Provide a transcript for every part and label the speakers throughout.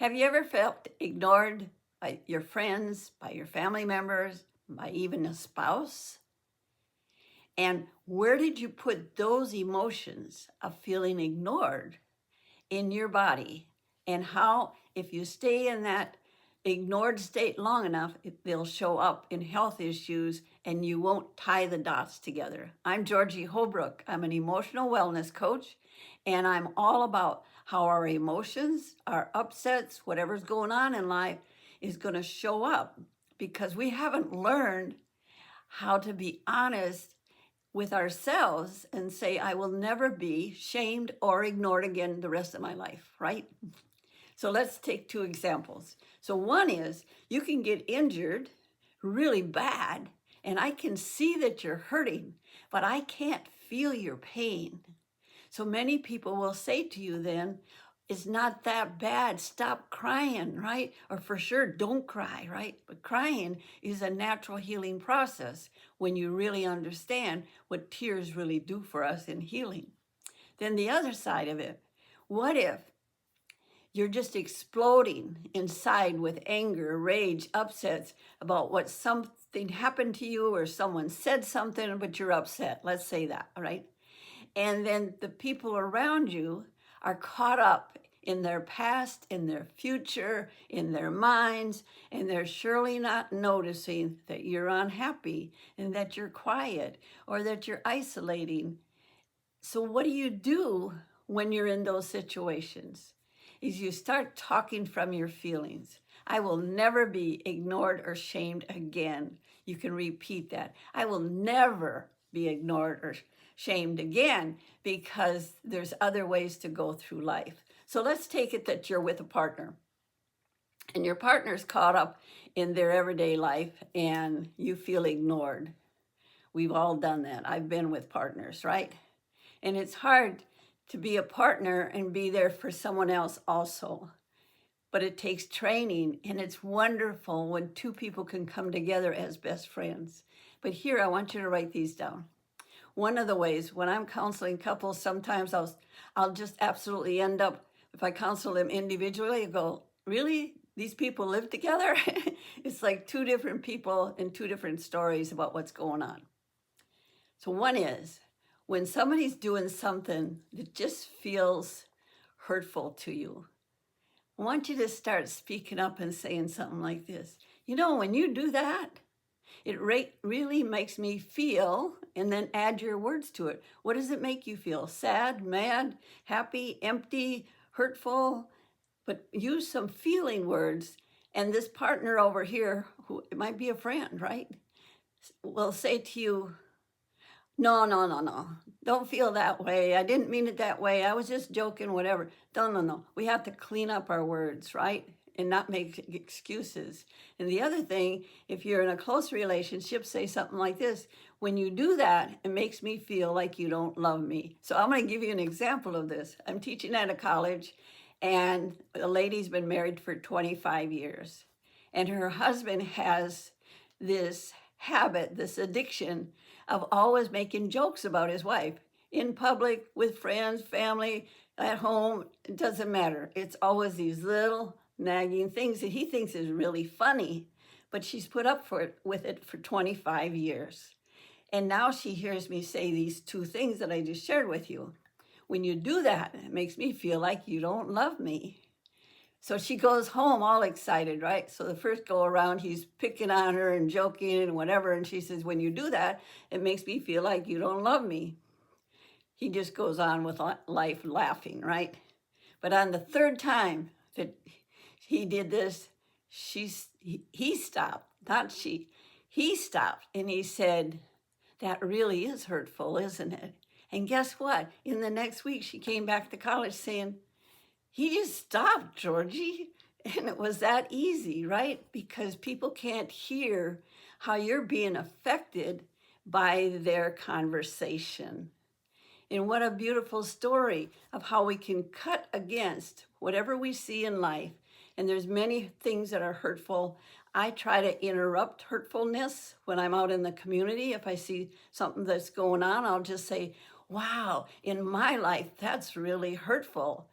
Speaker 1: Have you ever felt ignored by your friends, by your family members, by even a spouse? And where did you put those emotions of feeling ignored in your body? And how, if you stay in that ignored state long enough, they'll show up in health issues and you won't tie the dots together. I'm Georgie Holbrook. I'm an emotional wellness coach, and I'm all about how our emotions, our upsets, whatever's going on in life is going to show up because we haven't learned how to be honest with ourselves and say, I will never be shamed or ignored again the rest of my life, right? So let's take two examples. So one is you can get injured really bad, and I can see that you're hurting, but I can't feel your pain. So many people will say to you then, it's not that bad, stop crying, right? Or for sure, don't cry, right? But crying is a natural healing process when you really understand what tears really do for us in healing. Then the other side of it, what if you're just exploding inside with anger, rage, upsets about what something happened to you or someone said something, but you're upset. Let's say that, all right? And then the people around you are caught up in their past, in their future, in their minds, and they're surely not noticing that you're unhappy and that you're quiet or that you're isolating. So what do you do when you're in those situations? Is you start talking from your feelings. I will never be ignored or shamed again. You can repeat that. I will never be ignored or shamed again because there's other ways to go through life. So let's take it that you're with a partner and your partner's caught up in their everyday life and you feel ignored. We've all done that. I've been with partners, right? And it's hard to be a partner and be there for someone else also. But it takes training, and it's wonderful when two people can come together as best friends. But here, I want you to write these down. One of the ways, when I'm counseling couples, sometimes I'll just absolutely end up, if I counsel them individually, I go, really? These people live together? It's like two different people and two different stories about what's going on. So one is, when somebody's doing something that just feels hurtful to you, I want you to start speaking up and saying something like this. You know, when you do that, it really makes me feel, and then add your words to it. What does it make you feel? Sad, mad, happy, empty, hurtful? But use some feeling words. And this partner over here, who it might be a friend, right, will say to you, no. Don't feel that way. I didn't mean it that way. I was just joking, whatever. No. We have to clean up our words, right? And not make excuses. And the other thing, if you're in a close relationship, say something like this. When you do that, it makes me feel like you don't love me. So I'm going to give you an example of this. I'm teaching at a college, and the lady's been married for 25 years. And her husband has this habit, this addiction of always making jokes about his wife in public, with friends, family, at home. It doesn't matter. It's always these little nagging things that he thinks is really funny, but she's put up with it for 25 years. And now she hears me say these two things that I just shared with you. When you do that, it makes me feel like you don't love me. So she goes home all excited, right? So the first go around, he's picking on her and joking and whatever. And she says, when you do that, it makes me feel like you don't love me. He just goes on with life laughing, right? But on the third time that he did this, he stopped, not she. He stopped and he said, that really is hurtful, isn't it? And guess what? In the next week, she came back to college saying, he just stopped, Georgie. And it was that easy, right? Because people can't hear how you're being affected by their conversation. And what a beautiful story of how we can cut against whatever we see in life. And there's many things that are hurtful. I try to interrupt hurtfulness when I'm out in the community. If I see something that's going on, I'll just say, wow, in my life, that's really hurtful.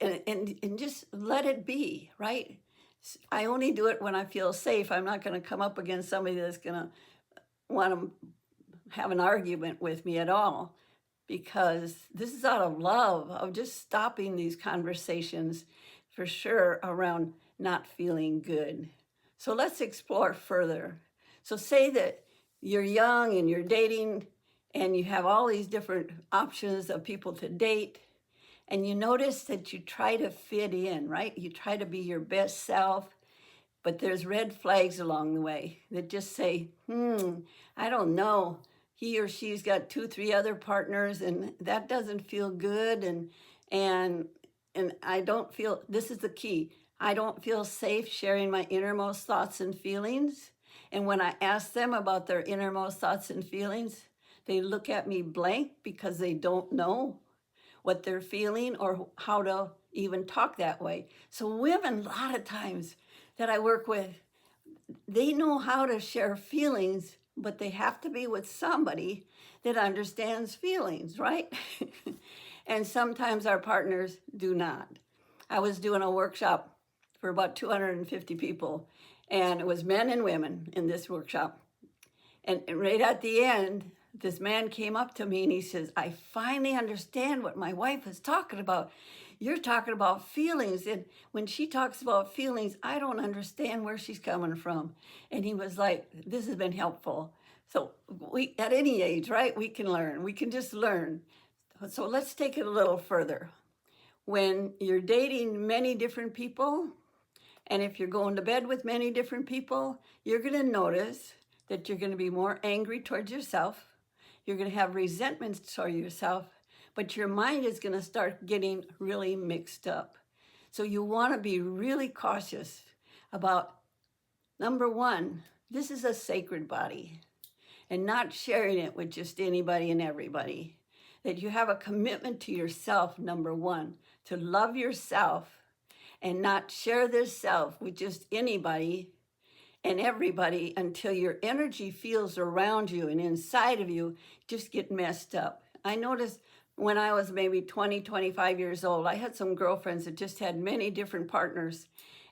Speaker 1: and just let it be, right? I only do it when I feel safe. I'm not going to come up against somebody that's going to want to have an argument with me at all, because this is out of love, of just stopping these conversations for sure around not feeling good. So let's explore further. So say that you're young and you're dating and you have all these different options of people to date, and you notice that you try to fit in, right? You try to be your best self, but there's red flags along the way that just say, I don't know. He or she's got 2, 3 other partners, and that doesn't feel good. And I don't feel, this is the key, I don't feel safe sharing my innermost thoughts and feelings. And when I ask them about their innermost thoughts and feelings, they look at me blank because they don't know what they're feeling or how to even talk that way. So women, a lot of times that I work with, they know how to share feelings, but they have to be with somebody that understands feelings, right? And sometimes our partners do not. I was doing a workshop for about 250 people, and it was men and women in this workshop. And right at the end, this man came up to me and he says, I finally understand what my wife is talking about. You're talking about feelings. And when she talks about feelings, I don't understand where she's coming from. And he was like, this has been helpful. So we, at any age, right, we can learn. We can just learn. So let's take it a little further. When you're dating many different people, and if you're going to bed with many different people, you're going to notice that you're going to be more angry towards yourself. You're going to have resentments toward yourself, but your mind is going to start getting really mixed up. So you want to be really cautious about, number one, this is a sacred body, and not sharing it with just anybody and everybody. That you have a commitment to yourself, number one, to love yourself and not share this self with just anybody and everybody until your energy feels around you and inside of you just get messed up. I noticed when I was maybe 20, 25 years old, I had some girlfriends that just had many different partners.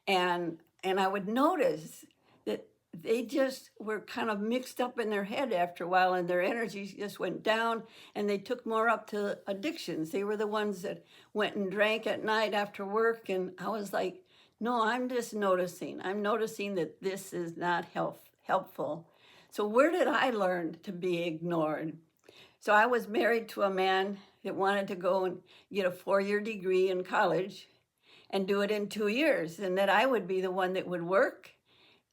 Speaker 1: And I would notice that they just were kind of mixed up in their head after a while, and their energy just went down, and they took more up to addictions. They were the ones that went and drank at night after work. And I was like, no, I'm just noticing. I'm noticing that this is not helpful. So where did I learn to be ignored? So I was married to a man that wanted to go and get a 4-year degree in college and do it in 2 years, and that I would be the one that would work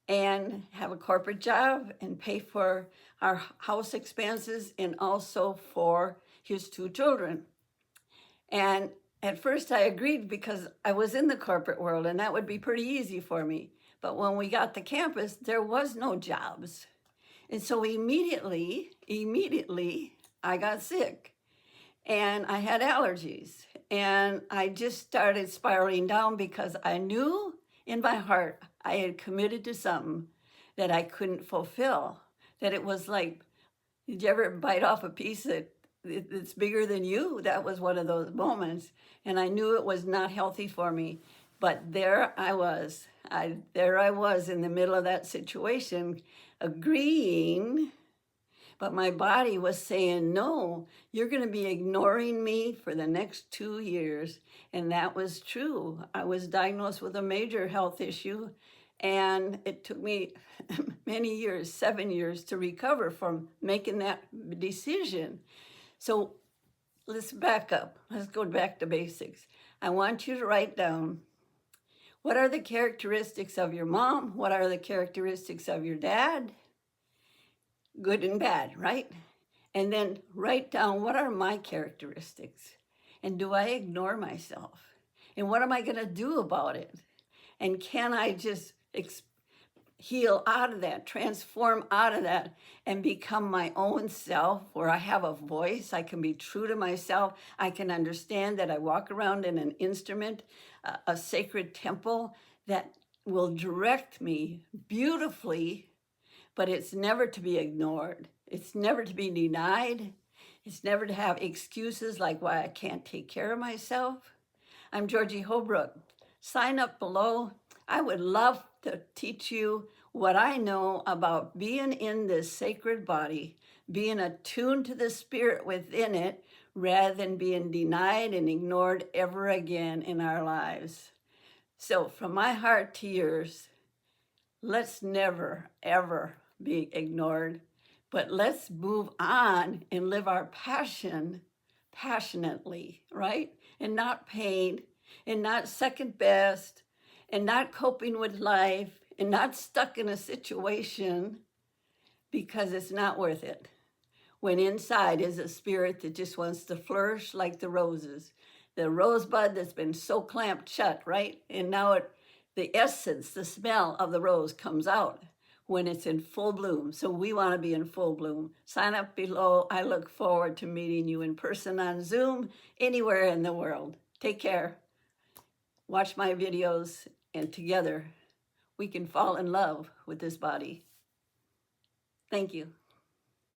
Speaker 1: and have a corporate job and pay for our house expenses and also for his 2 children. And at first I agreed because I was in the corporate world and that would be pretty easy for me. But when we got to campus, there was no jobs. And so immediately, I got sick and I had allergies. And I just started spiraling down because I knew in my heart I had committed to something that I couldn't fulfill. That it was like, did you ever bite off a piece that's bigger than you? That was one of those moments. And I knew it was not healthy for me. But there I was. There I was in the middle of that situation, agreeing, but my body was saying, no, you're going to be ignoring me for the next 2 years. And that was true. I was diagnosed with a major health issue, and it took me many years, 7 years, to recover from making that decision. So let's back up. Let's go back to basics. I want you to write down, what are the characteristics of your mom? What are the characteristics of your dad? Good and bad, right? And then write down, what are my characteristics? And do I ignore myself? And what am I going to do about it? And can I just heal out of that, transform out of that, and become my own self, where I have a voice, I can be true to myself, I can understand that I walk around in an instrument, a sacred temple that will direct me beautifully, but it's never to be ignored. It's never to be denied. It's never to have excuses like why I can't take care of myself. I'm Georgie Holbrook. Sign up below. I would love to teach you what I know about being in this sacred body, being attuned to the spirit within it, rather than being denied and ignored ever again in our lives. So from my heart to yours, let's never, ever be ignored, but let's move on and live our passion passionately, right? And not pain, and not second best, and not coping with life, and not stuck in a situation because it's not worth it. When inside is a spirit that just wants to flourish like the roses, the rosebud that's been so clamped shut, right? And now the essence, the smell of the rose comes out when it's in full bloom. So we want to be in full bloom. Sign up below. I look forward to meeting you in person on Zoom, anywhere in the world. Take care. Watch my videos, and together we can fall in love with this body. Thank you.